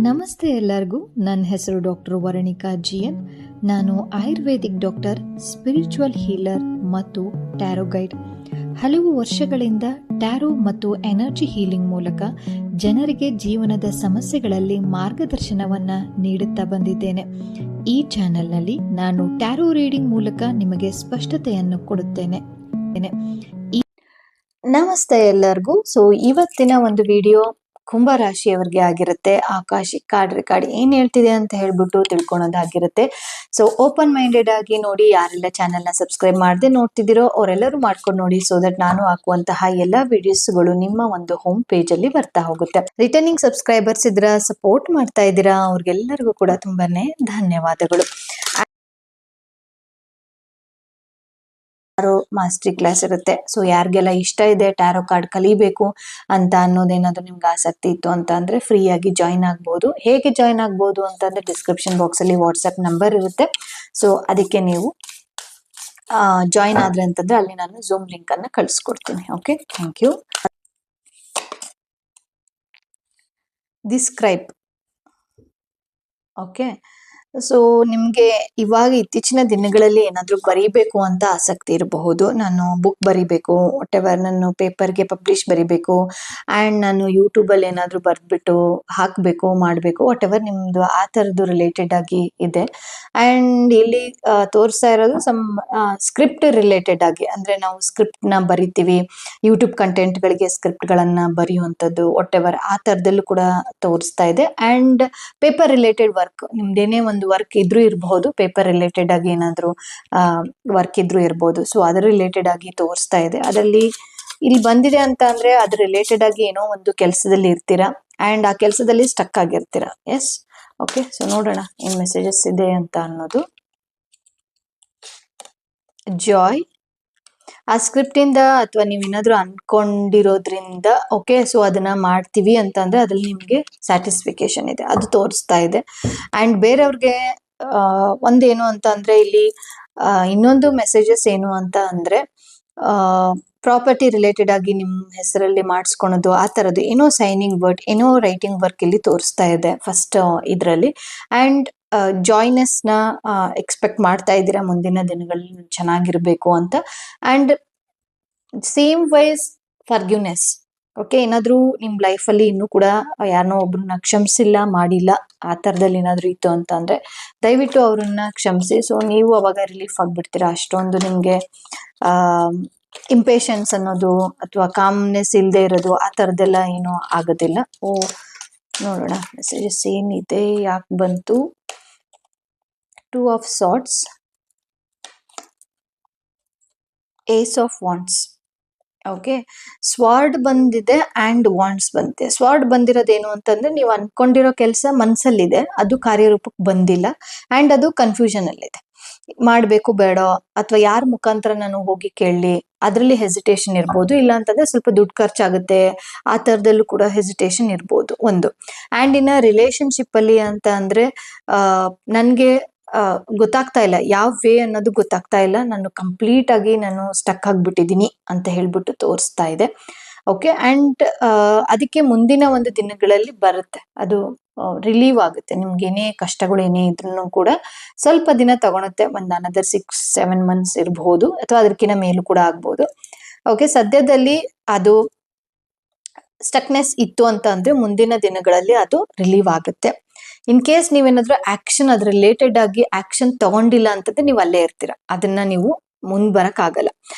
ನಮಸ್ತೆ ಎಲ್ಲರಿಗೂ. ನನ್ನ ಹೆಸರು ಡಾಕ್ಟರ್ ವರಣಿಕಾ ಜಿಎನ್. ನಾನು ಆಯುರ್ವೇದಿಕ್ ಡಾಕ್ಟರ್, ಸ್ಪಿರಿಚುವಲ್ ಹೀಲರ್ ಮತ್ತು ಟ್ಯಾರೋ ಗೈಡ್. ಹಲವು ವರ್ಷಗಳಿಂದ ಟ್ಯಾರೋ ಮತ್ತು ಎನರ್ಜಿ ಹೀಲಿಂಗ್ ಮೂಲಕ ಜನರಿಗೆ ಜೀವನದ ಸಮಸ್ಯೆಗಳಲ್ಲಿ ಮಾರ್ಗದರ್ಶನವನ್ನು ನೀಡುತ್ತಾ ಬಂದಿದ್ದೇನೆ. ಈ ಚಾನೆಲ್ನಲ್ಲಿ ನಾನು ಟ್ಯಾರೋ ರೀಡಿಂಗ್ ಮೂಲಕ ನಿಮಗೆ ಸ್ಪಷ್ಟತೆಯನ್ನು ಕೊಡುತ್ತೇನೆ. ನಮಸ್ತೆ ಎಲ್ಲರಿಗೂ. ಇವತ್ತಿನ ಒಂದು ವಿಡಿಯೋ ಕುಂಭ ರಾಶಿಯವರಿಗೆ ಆಗಿರುತ್ತೆ. ಆಕಾಶಿಕ್ ಕಾರ್ಡ್ ರೆಕಾರ್ಡ್ ಏನ್ ಹೇಳ್ತಿದೆ ಅಂತ ಹೇಳ್ಬಿಟ್ಟು ತಿಳ್ಕೊಳೋದಾಗಿರುತ್ತೆ. ಓಪನ್ ಮೈಂಡೆಡ್ ಆಗಿ ನೋಡಿ. ಯಾರೆಲ್ಲ ಚಾನೆಲ್ನ ಸಬ್ಸ್ಕ್ರೈಬ್ ಮಾಡದೆ ನೋಡ್ತಿದ್ದೀರೋ ಅವರೆಲ್ಲರೂ ಮಾಡ್ಕೊಂಡು ನೋಡಿ, ಸೊ ದಟ್ ನಾನು ಹಾಕುವಂತಹ ಎಲ್ಲಾ ವಿಡಿಯೋಸ್ಗಳು ನಿಮ್ಮ ಒಂದು ಹೋಮ್ ಪೇಜ್ ಅಲ್ಲಿ ಬರ್ತಾ ಹೋಗುತ್ತೆ. ರಿಟರ್ನಿಂಗ್ ಸಬ್ಸ್ಕ್ರೈಬರ್ಸ್ ಇದ್ರ ಸಪೋರ್ಟ್ ಮಾಡ್ತಾ ಇದ್ದೀರಾ, ಅವ್ರಿಗೆಲ್ಲರಿಗೂ ಕೂಡ ತುಂಬಾನೇ ಧನ್ಯವಾದಗಳು. ಟ್ಯಾರೋ ಮಾಸ್ಟರಿ ಕ್ಲಾಸ್ ಇರುತ್ತೆ. ಯಾರಿಗೆಲ್ಲ ಇಷ್ಟ ಇದೆ ಟ್ಯಾರೋ ಕಾರ್ಡ್ ಕಲಿಬೇಕು ಅಂತ ಅನ್ನೋದೇನಾದ್ರು ನಿಮ್ಗೆ ಆಸಕ್ತಿ ಇತ್ತು ಅಂತ ಅಂದ್ರೆ ಫ್ರೀ ಆಗಿ ಜಾಯಿನ್ ಆಗ್ಬೋದು. ಹೇಗೆ ಜಾಯಿನ್ ಆಗ್ಬೋದು ಅಂತಂದ್ರೆ ಡಿಸ್ಕ್ರಿಪ್ಷನ್ ಬಾಕ್ಸ್ ಅಲ್ಲಿ ವಾಟ್ಸ್ಆಪ್ ನಂಬರ್ ಇರುತ್ತೆ. ಅದಕ್ಕೆ ನೀವು ಜಾಯಿನ್ ಆದ್ರೆ ಅಂತಂದ್ರೆ ಅಲ್ಲಿ ನಾನು ಝೂಮ್ ಲಿಂಕ್ ಅನ್ನ ಕಳಿಸ್ಕೊಡ್ತೀನಿ. Okay, thank you. Describe. Okay, ನಿಮ್ಗೆ ಇವಾಗ ಇತ್ತೀಚಿನ ದಿನಗಳಲ್ಲಿ ಏನಾದ್ರೂ ಬರೀಬೇಕು ಅಂತ ಆಸಕ್ತಿ ಇರಬಹುದು. ನಾನು ಬುಕ್ ಬರೀಬೇಕು, ವಾಟೆವರ್ ನಾನು ಪೇಪರ್ಗೆ ಪಬ್ಲಿಷ್ ಬರೀಬೇಕು ಆ್ಯಂಡ್ ನಾನು ಯೂಟ್ಯೂಬಲ್ಲಿ ಏನಾದರೂ ಬರೆದ್ಬಿಟ್ಟು ಹಾಕಬೇಕು ಮಾಡಬೇಕು, ವಾಟೆವರ್ ನಿಮ್ಮದು ಆ ಥರದ್ದು ರಿಲೇಟೆಡ್ ಆಗಿ ಇದೆ. ಆ್ಯಂಡ್ ಇಲ್ಲಿ ತೋರಿಸ್ತಾ ಇರೋದು ಸಮ್ ಸ್ಕ್ರಿಪ್ಟ್ ರಿಲೇಟೆಡ್ ಆಗಿ, ಅಂದರೆ ನಾವು ಸ್ಕ್ರಿಪ್ಟ್ನ ಬರಿತೀವಿ, ಯೂಟ್ಯೂಬ್ ಕಂಟೆಂಟ್ಗಳಿಗೆ ಸ್ಕ್ರಿಪ್ಟ್ಗಳನ್ನು ಬರೆಯುವಂಥದ್ದು, ವಾಟೆವರ್ ಆ ಥರದಲ್ಲೂ ಕೂಡ ತೋರಿಸ್ತಾ ಇದೆ. ಆ್ಯಂಡ್ ಪೇಪರ್ ರಿಲೇಟೆಡ್ ವರ್ಕ್, ನಿಮ್ದೇನೇ ಒಂದು ವರ್ಕ್ ಇದ್ರೂ ಇರಬಹುದು, ಪೇಪರ್ ರಿಲೇಟೆಡ್ ಆಗಿ ಏನಾದರೂ ವರ್ಕ್ ಇದ್ರೂ ಇರ್ಬೋದು. ಅದರ ರಿಲೇಟೆಡ್ ಆಗಿ ತೋರಿಸ್ತಾ ಇದೆ. ಅದರಲ್ಲಿ ಇಲ್ಲಿ ಬಂದಿದೆ ಅಂತ ಅಂದ್ರೆ ಅದ್ರ ರಿಲೇಟೆಡ್ ಆಗಿ ಏನೋ ಒಂದು ಕೆಲಸದಲ್ಲಿ ಇರ್ತೀರಾ ಅಂಡ್ ಆ ಕೆಲಸದಲ್ಲಿ ಸ್ಟಕ್ ಆಗಿರ್ತೀರಾ. S, okay. ನೋಡೋಣ ಏನ್ ಮೆಸೇಜಸ್ ಇದೆ ಅಂತ ಅನ್ನೋದು. ಜಾಯ್, ಆ ಸ್ಕ್ರಿಪ್ಟ್ ಇಂದ ಅಥವಾ ನೀವೇನಾದ್ರೂ ಅನ್ಕೊಂಡಿರೋದ್ರಿಂದ ಓಕೆ, ಅದನ್ನ ಮಾಡ್ತೀವಿ ಅಂತ ಅಂದ್ರೆ ಅದ್ರಲ್ಲಿ ನಿಮ್ಗೆ ಸ್ಯಾಟಿಸ್ಫಿಕೇಶನ್ ಇದೆ, ಅದು ತೋರಿಸ್ತಾ ಇದೆ. ಅಂಡ್ ಬೇರೆಯವ್ರಿಗೆ ಒಂದೇನು ಅಂತ ಅಂದ್ರೆ ಇಲ್ಲಿ ಇನ್ನೊಂದು ಮೆಸೇಜಸ್ ಏನು ಅಂತ ಅಂದ್ರೆ ಪ್ರಾಪರ್ಟಿ ರಿಲೇಟೆಡ್ ಆಗಿ ನಿಮ್ಮ ಹೆಸರಲ್ಲಿ ಮಾಡಿಸ್ಕೊಳೋದು, ಆ ಥರದ್ದು ಏನೋ ಸೈನಿಂಗ್ ವರ್ಡ್, ಏನೋ ರೈಟಿಂಗ್ ವರ್ಕ್ ಇಲ್ಲಿ ತೋರಿಸ್ತಾ ಇದೆ ಫಸ್ಟ್ ಇದರಲ್ಲಿ. ಆ್ಯಂಡ್ ಜಾಯ್ನೆಸ್ನ ಎಕ್ಸ್ಪೆಕ್ಟ್ ಮಾಡ್ತಾ ಇದ್ದೀರಾ ಮುಂದಿನ ದಿನಗಳಲ್ಲಿ ಚೆನ್ನಾಗಿರ್ಬೇಕು ಅಂತ. And same wise forgiveness. Okay, ಏನಾದರೂ ನಿಮ್ಮ ಲೈಫಲ್ಲಿ ಇನ್ನೂ ಕೂಡ ಯಾರನ್ನೋ ಒಬ್ರನ್ನ ಕ್ಷಮಿಸಿಲ್ಲ, ಮಾಡಿಲ್ಲ, ಆ ಥರದಲ್ಲಿ ಏನಾದರೂ ಇತ್ತು ಅಂತ ಅಂದರೆ ದಯವಿಟ್ಟು ಅವ್ರನ್ನ ಕ್ಷಮಿಸಿ. ನೀವು ಅವಾಗ ರಿಲೀಫ್ ಆಗಿಬಿಡ್ತೀರಾ. ಅಷ್ಟೊಂದು ನಿಮಗೆ ಇಂಪೇಷನ್ಸ್ ಅನ್ನೋದು ಅಥವಾ ಕಾಮ್ನೆಸ್ ಇಲ್ಲದೆ ಇರೋದು ಆ ಥರದ್ದೆಲ್ಲ ಏನೂ ಆಗೋದಿಲ್ಲ. ನೋಡೋಣ ಮೆಸೇಜಸ್ ಏನಿದೆ, ಯಾಕೆ ಬಂತು. 2 of Swords, Ace of Wands. Okay, sword ಬಂದಿದೆ ಆ್ಯಂಡ್ ವಾಂಡ್ಸ್ ಬಂದಿದೆ. ಸ್ವಾರ್ಡ್ ಬಂದಿರೋದೇನು ಅಂತಂದ್ರೆ ನೀವು ಅನ್ಕೊಂಡಿರೋ ಕೆಲಸ ಮನಸ್ಸಲ್ಲಿದೆ, ಅದು ಕಾರ್ಯರೂಪಕ್ಕೆ ಬಂದಿಲ್ಲ ಆ್ಯಂಡ್ ಅದು ಕನ್ಫ್ಯೂಷನ್ ಅಲ್ಲಿದೆ, ಮಾಡಬೇಕು ಬೇಡ ಅಥವಾ ಯಾರ ಮುಖಾಂತರ ನಾನು ಹೋಗಿ ಕೇಳಲಿ, ಅದರಲ್ಲಿ ಹೆಸಿಟೇಷನ್ ಇರ್ಬೋದು. ಇಲ್ಲ ಅಂತಂದ್ರೆ ಸ್ವಲ್ಪ ದುಡ್ಡು ಖರ್ಚಾಗುತ್ತೆ, ಆ ಥರದಲ್ಲೂ ಕೂಡ ಹೆಸಿಟೇಷನ್ ಇರ್ಬೋದು ಒಂದು. ಆ್ಯಂಡ್ ಇನ್ನು ರಿಲೇಶನ್ಶಿಪ್ ಅಲ್ಲಿ ಅಂತ ಅಂದ್ರೆ ನನಗೆ ಗೊತ್ತಾಗ್ತಾ ಇಲ್ಲ, ಯಾವ ವೇ ಅನ್ನೋದು ಗೊತ್ತಾಗ್ತಾ ಇಲ್ಲ, ನಾನು ಕಂಪ್ಲೀಟ್ ಆಗಿ ನಾನು ಸ್ಟಕ್ ಆಗಿಬಿಟ್ಟಿದ್ದೀನಿ ಅಂತ ಹೇಳ್ಬಿಟ್ಟು ತೋರಿಸ್ತಾ ಇದೆ. ಓಕೆ, ಆ್ಯಂಡ್ ಅದಕ್ಕೆ ಮುಂದಿನ ಒಂದು ದಿನಗಳಲ್ಲಿ ಬರುತ್ತೆ, ಅದು ರಿಲೀವ್ ಆಗುತ್ತೆ. ನಿಮ್ಗೆ ಏನೇ ಕಷ್ಟಗಳು ಏನೇ ಇದ್ರೂ ಕೂಡ ಸ್ವಲ್ಪ ದಿನ ತಗೊಳುತ್ತೆ, ಒಂದು ಅನದರ್ 6-7 months ಇರಬಹುದು ಅಥವಾ ಅದಕ್ಕಿಂತ ಮೇಲೂ ಕೂಡ ಆಗ್ಬೋದು. ಓಕೆ, ಸದ್ಯದಲ್ಲಿ ಅದು ಸ್ಟಕ್ನೆಸ್ ಇತ್ತು ಅಂತ ಅಂದ್ರೆ ಮುಂದಿನ ದಿನಗಳಲ್ಲಿ ಅದು ರಿಲೀವ್ ಆಗುತ್ತೆ. ಇನ್ ಕೇಸ್ ನೀವೇನಾದ್ರೂ ಆಕ್ಷನ್ ಅದ್ರ ರಿಲೇಟೆಡ್ ಆಗಿ ಆಕ್ಷನ್ ತಗೊಂಡಿಲ್ಲ ಅಂತಂದ್ರೆ ನೀವು ಅಲ್ಲೇ ಇರ್ತೀರಾ, ಅದನ್ನ ನೀವು ಮುಂದ್ ಬರಕ್ ಆಗಲ್ಲ.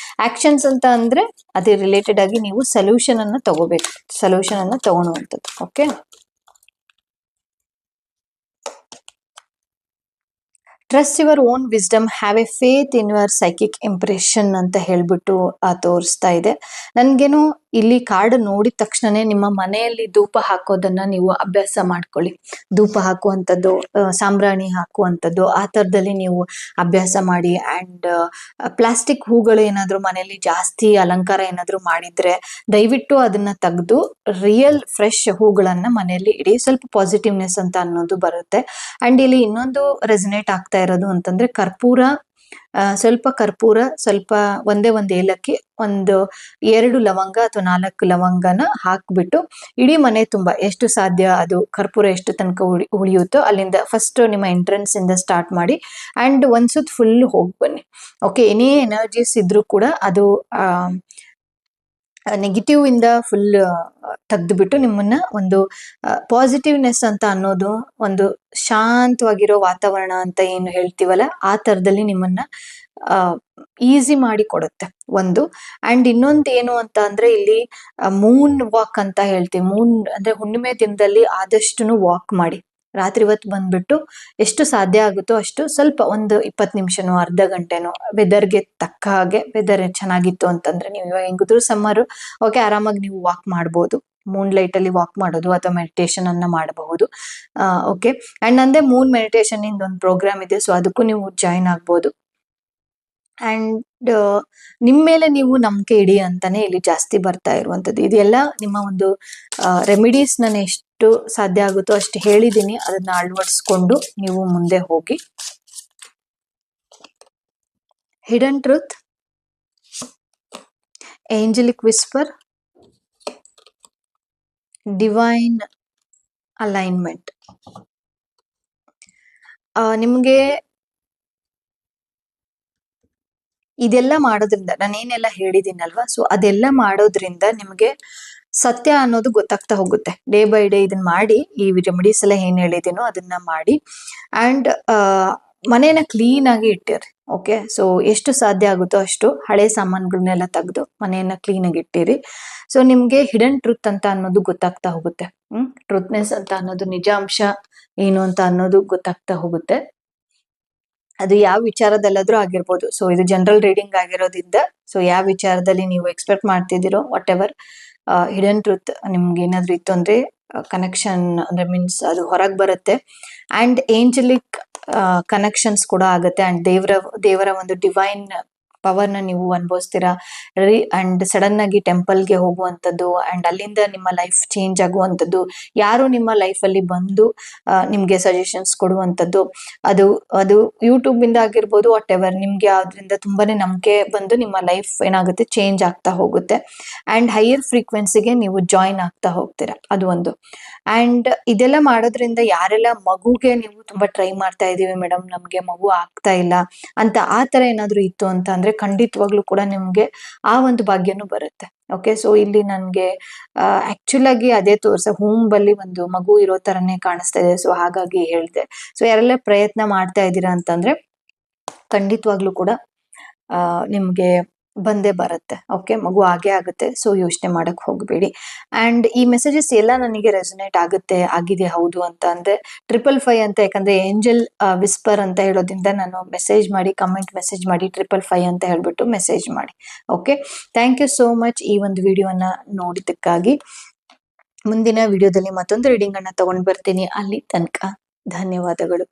ಆಕ್ಷನ್ಸ್ ಅಂತ ಅಂದ್ರೆ ಅದೇ ರಿಲೇಟೆಡ್ ಆಗಿ ನೀವು ಸೊಲ್ಯೂಷನ್ ಅನ್ನ ತಗೋಬೇಕು, ಸೊಲ್ಯೂಷನ್ ಅನ್ನ ತಗೊಳುವಂಥದ್ದು. Okay, trust your own wisdom, have a faith in your psychic impression ಅಂತ ಹೇಳ್ಬಿಟ್ಟು ತೋರಿಸ್ತಾ ಇದೆ. ನನ್ಗೇನು ಇಲ್ಲಿ ಕಾರ್ಡ್ ನೋಡಿದ ತಕ್ಷಣನೇ ನಿಮ್ಮ ಮನೆಯಲ್ಲಿ ಧೂಪ ಹಾಕೋದನ್ನ ನೀವು ಅಭ್ಯಾಸ ಮಾಡ್ಕೊಳ್ಳಿ. ಧೂಪ ಹಾಕುವಂಥದ್ದು, ಸಾಂಬ್ರಾಣಿ ಹಾಕುವಂಥದ್ದು, ಆ ಥರದಲ್ಲಿ ನೀವು ಅಭ್ಯಾಸ ಮಾಡಿ. ಆ್ಯಂಡ್ ಪ್ಲಾಸ್ಟಿಕ್ ಹೂಗಳು ಏನಾದರೂ ಮನೆಯಲ್ಲಿ ಜಾಸ್ತಿ ಅಲಂಕಾರ ಏನಾದರೂ ಮಾಡಿದ್ರೆ ದಯವಿಟ್ಟು ಅದನ್ನ ತೆಗೆದು ರಿಯಲ್ ಫ್ರೆಶ್ ಹೂಗಳನ್ನ ಮನೆಯಲ್ಲಿ ಇಡಿ, ಸ್ವಲ್ಪ ಪಾಸಿಟಿವ್ನೆಸ್ ಅಂತ ಅನ್ನೋದು ಬರುತ್ತೆ. ಆ್ಯಂಡ್ ಇಲ್ಲಿ ಇನ್ನೊಂದು ರೆಸನೇಟ್ ಆಗ್ತಾ ಇರೋದು ಅಂತಂದ್ರೆ ಕರ್ಪೂರ ಸ್ವಲ್ಪ ಕರ್ಪೂರ, ಸ್ವಲ್ಪ ಒಂದು ಏಲಕ್ಕಿ, 2 ಲವಂಗ ಅಥವಾ 4 ಲವಂಗನ ಹಾಕ್ಬಿಟ್ಟು ಇಡೀ ಮನೆ ತುಂಬ ಎಷ್ಟು ಸಾಧ್ಯ ಅದು ಕರ್ಪೂರ ಎಷ್ಟು ತನಕ ಉಳಿಯುತ್ತೋ ಅಲ್ಲಿಂದ ಫಸ್ಟ್ ನಿಮ್ಮ ಎಂಟ್ರೆನ್ಸ್ ಇಂದ ಸ್ಟಾರ್ಟ್ ಮಾಡಿ ಅಂಡ್ ಒಂದ್ಸುತ್ ಫುಲ್ ಹೋಗಿ ಬನ್ನಿ. ಓಕೆ, ಏನೇ ಎನರ್ಜೀಸ್ ಇದ್ರೂ ಕೂಡ ಅದು ನೆಗೆಟಿವ್ ಇಂದ ಫುಲ್ ತೆಗೆದುಬಿಟ್ಟು ನಿಮ್ಮನ್ನ ಒಂದು ಪಾಸಿಟಿವ್ನೆಸ್ ಅಂತ ಅನ್ನೋದು, ಒಂದು ಶಾಂತವಾಗಿರೋ ವಾತಾವರಣ ಅಂತ ಏನು ಹೇಳ್ತೀವಲ್ಲ ಆ ಥರದಲ್ಲಿ ನಿಮ್ಮನ್ನ ಈಸಿ ಮಾಡಿ ಕೊಡುತ್ತೆ ಒಂದು. ಅಂಡ್ ಇನ್ನೊಂದು ಏನು ಅಂತ ಅಂದ್ರೆ ಇಲ್ಲಿ ಮೂನ್ ವಾಕ್ ಅಂತ ಹೇಳ್ತೀವಿ. ಮೂನ್ ಅಂದ್ರೆ ಹುಣ್ಣಿಮೆ ದಿನದಲ್ಲಿ ಆದಷ್ಟು ವಾಕ್ ಮಾಡಿ. ರಾತ್ರಿ ಹೊತ್ತು ಬಂದ್ಬಿಟ್ಟು ಎಷ್ಟು ಸಾಧ್ಯ ಆಗುತ್ತೋ ಅಷ್ಟು ಸ್ವಲ್ಪ ಒಂದು 20 ನಿಮಿಷನೋ ಅರ್ಧ ಗಂಟೆನೋ ವೆದರ್ಗೆ ತಕ್ಕ ಹಾಗೆ, ವೆದರ್ ಚೆನ್ನಾಗಿತ್ತು ಅಂತಂದ್ರೆ ನೀವು ಇವಾಗ ಹೆಂಗಿದ್ರು ಸಮ್ಮರ್, ಓಕೆ, ಆರಾಮಾಗಿ ನೀವು ವಾಕ್ ಮಾಡ್ಬೋದು. ಮೂನ್ ಲೈಟ್ ಅಲ್ಲಿ ವಾಕ್ ಮಾಡೋದು ಅಥವಾ ಮೆಡಿಟೇಷನ್ ಅನ್ನ ಮಾಡಬಹುದು. ಓಕೆ, ಅಂಡ್ ನಂದೇ ಮೂನ್ ಮೆಡಿಟೇಷನ್ ಇಂದ ಒಂದು ಪ್ರೋಗ್ರಾಮ್ ಇದೆ, ಸೊ ಅದಕ್ಕೂ ನೀವು ಜಾಯಿನ್ ಆಗ್ಬೋದು. ಅಂಡ್ ನಿಮ್ಮ ಮೇಲೆ ನೀವು ನಂಬಿಕೆ ಇಡಿ ಅಂತಾನೆ ಇಲ್ಲಿ ಜಾಸ್ತಿ ಬರ್ತಾ ಇರುವಂತದ್ದು. ಇದೆಲ್ಲ ನಿಮ್ಮ ಒಂದು ರೆಮಿಡೀಸ್ ನಾನು ಎಷ್ಟು ಸಾಧ್ಯ ಆಗುತ್ತೋ ಅಷ್ಟು ಹೇಳಿದ್ದೀನಿ, ಅದನ್ನ ಅಳವಡಿಸ್ಕೊಂಡು ನೀವು ಮುಂದೆ ಹೋಗಿ. Hidden truth, Angelique whisper, divine alignment. ನಿಮ್ಗೆ ಇದೆಲ್ಲ ಮಾಡೋದ್ರಿಂದ, ನಾನೇನೆಲ್ಲ ಹೇಳಿದ್ದೀನಲ್ವಾ, ಸೊ ಅದೆಲ್ಲ ಮಾಡೋದ್ರಿಂದ ನಿಮ್ಗೆ ಸತ್ಯ ಅನ್ನೋದು ಗೊತ್ತಾಗ್ತಾ ಹೋಗುತ್ತೆ. ಡೇ ಬೈ ಡೇ ಇದನ್ನ ಮಾಡಿ, ಈ ರೆಮಿಡೀಸ್ ಎಲ್ಲ ಏನ್ ಹೇಳಿದ್ದೀನೋ ಅದನ್ನ ಮಾಡಿ. ಅಂಡ್ ಮನೇನ ಕ್ಲೀನ್ ಆಗಿ ಇಟ್ಟಿರಿ. ಓಕೆ, ಸೊ ಎಷ್ಟು ಸಾಧ್ಯ ಆಗುತ್ತೋ ಅಷ್ಟು ಹಳೆ ಸಾಮಾನುಗಳನ್ನೆಲ್ಲ ತೆಗೆದು ಮನೆಯನ್ನ ಕ್ಲೀನ್ ಆಗಿ ಇಟ್ಟಿರಿ. ಸೊ ನಿಮ್ಗೆ ಹಿಡನ್ ಟ್ರೂತ್ ಅಂತ ಅನ್ನೋದು ಗೊತ್ತಾಗ್ತಾ ಹೋಗುತ್ತೆ. ಟ್ರೂತ್ನೆಸ್ ಅಂತ ಅನ್ನೋದು, ನಿಜಾಂಶ ಏನು ಅಂತ ಅನ್ನೋದು ಗೊತ್ತಾಗ್ತಾ ಹೋಗುತ್ತೆ. ಅದು ಯಾವ ವಿಚಾರದಲ್ಲಾದ್ರೂ ಆಗಿರ್ಬೋದು. ಸೊ ಇದು ಜನರಲ್ ರೀಡಿಂಗ್ ಆಗಿರೋದ್ರಿಂದ, ಸೊ ಯಾವ ವಿಚಾರದಲ್ಲಿ ನೀವು ಎಕ್ಸ್ಪೆಕ್ಟ್ ಮಾಡ್ತಿದ್ದೀರೋ ವಾಟ್ ಎವರ್ ಹಿಡನ್ ಟ್ರೂತ್ ನಿಮ್ಗೆ ಏನಾದ್ರು ಇತ್ತು ಅಂದ್ರೆ ಕನೆಕ್ಷನ್ ಅಂದ್ರೆ ಮೀನ್ಸ್ ಅದು ಹೊರಗೆ ಬರುತ್ತೆ. ಅಂಡ್ ಏಂಜಲಿಕ್ ಕನೆಕ್ಷನ್ಸ್ ಕೂಡ ಆಗುತ್ತೆ. ಅಂಡ್ ದೇವರ ಒಂದು ಡಿವೈನ್ ಪವರ್ನ ನೀವು ಅನುಭವಿಸ್ತೀರಾ. ಅಂಡ್ ಸಡನ್ ಆಗಿ ಟೆಂಪಲ್ಗೆ ಹೋಗುವಂಥದ್ದು ಅಂಡ್ ಅಲ್ಲಿಂದ ನಿಮ್ಮ ಲೈಫ್ ಚೇಂಜ್ ಆಗುವಂಥದ್ದು, ಯಾರು ನಿಮ್ಮ ಲೈಫಲ್ಲಿ ಬಂದು ನಿಮ್ಗೆ ಸಜೆಷನ್ಸ್ ಕೊಡುವಂಥದ್ದು, ಅದು ಅದು ಯೂಟ್ಯೂಬ್ ಇಂದ ಆಗಿರ್ಬೋದು, ವಾಟ್ ಎವರ್, ನಿಮ್ಗೆ ಅದರಿಂದ ತುಂಬಾನೇ ನಂಬಿಕೆ ಬಂದು ನಿಮ್ಮ ಲೈಫ್ ಏನಾಗುತ್ತೆ ಚೇಂಜ್ ಆಗ್ತಾ ಹೋಗುತ್ತೆ. ಅಂಡ್ ಹೈಯರ್ ಫ್ರೀಕ್ವೆನ್ಸಿಗೆ ನೀವು ಜಾಯಿನ್ ಆಗ್ತಾ ಹೋಗ್ತೀರಾ, ಅದು ಒಂದು. ಅಂಡ್ ಇದೆಲ್ಲ ಮಾಡೋದ್ರಿಂದ ಯಾರೆಲ್ಲ ಮಗುಗೆ ನೀವು ತುಂಬಾ ಟ್ರೈ ಮಾಡ್ತಾ ಇದೀವಿ ಮೇಡಮ್, ನಮ್ಗೆ ಮಗು ಆಗ್ತಾ ಇಲ್ಲ ಅಂತ ಆ ತರ ಏನಾದ್ರು ಇತ್ತು ಅಂತ ಅಂದ್ರೆ ಖಂಡಿತವಾಗ್ಲೂ ಕೂಡ ನಿಮ್ಗೆ ಆ ಒಂದು ಭಾಗ್ಯನೂ ಬರುತ್ತೆ. ಓಕೆ, ಸೊ ಇಲ್ಲಿ ನನ್ಗೆ ಆಕ್ಚುಲ್ ಆಗಿ ಅದೇ ಬಲ್ಲಿ ಒಂದು ಮಗು ಇರೋ ತರನೇ ಕಾಣಿಸ್ತಾ ಇದೆ. ಸೊ ಹಾಗಾಗಿ ಹೇಳ್ದೆ. ಸೊ ಯಾರೆಲ್ಲ ಪ್ರಯತ್ನ ಮಾಡ್ತಾ ಇದ್ದೀರಾ ಅಂತಂದ್ರೆ ಖಂಡಿತವಾಗ್ಲೂ ಕೂಡ ನಿಮ್ಗೆ ಬಂದೇ ಬರುತ್ತೆ. ಓಕೆ, ಮಗು ಆಗೇ ಆಗುತ್ತೆ. ಸೊ ಯೋಚನೆ ಮಾಡಕ್ ಹೋಗ್ಬೇಡಿ. ಅಂಡ್ ಈ ಮೆಸೇಜಸ್ ಎಲ್ಲ ನನಗೆ ರೆಸೊನೇಟ್ ಆಗಿದೆ ಹೌದು ಅಂತ ಅಂದ್ರೆ 555 ಅಂತ, ಯಾಕಂದ್ರೆ ಏಂಜಲ್ ವಿಸ್ಪರ್ ಅಂತ ಹೇಳೋದ್ರಿಂದ ನಾನು ಮೆಸೇಜ್ ಮಾಡಿ, ಕಮೆಂಟ್ ಮೆಸೇಜ್ ಮಾಡಿ 555 ಅಂತ ಹೇಳ್ಬಿಟ್ಟು ಮೆಸೇಜ್ ಮಾಡಿ. Okay, thank you so much ಈ ಒಂದು ವಿಡಿಯೋನ ನೋಡಿದ್ದಕ್ಕಾಗಿ. ಮುಂದಿನ ವಿಡಿಯೋದಲ್ಲಿ ಮತ್ತೊಂದು ರೀಡಿಂಗ್ ಅನ್ನ ತಗೊಂಡ್ ಬರ್ತೀನಿ. ಅಲ್ಲಿ ತನಕ ಧನ್ಯವಾದಗಳು.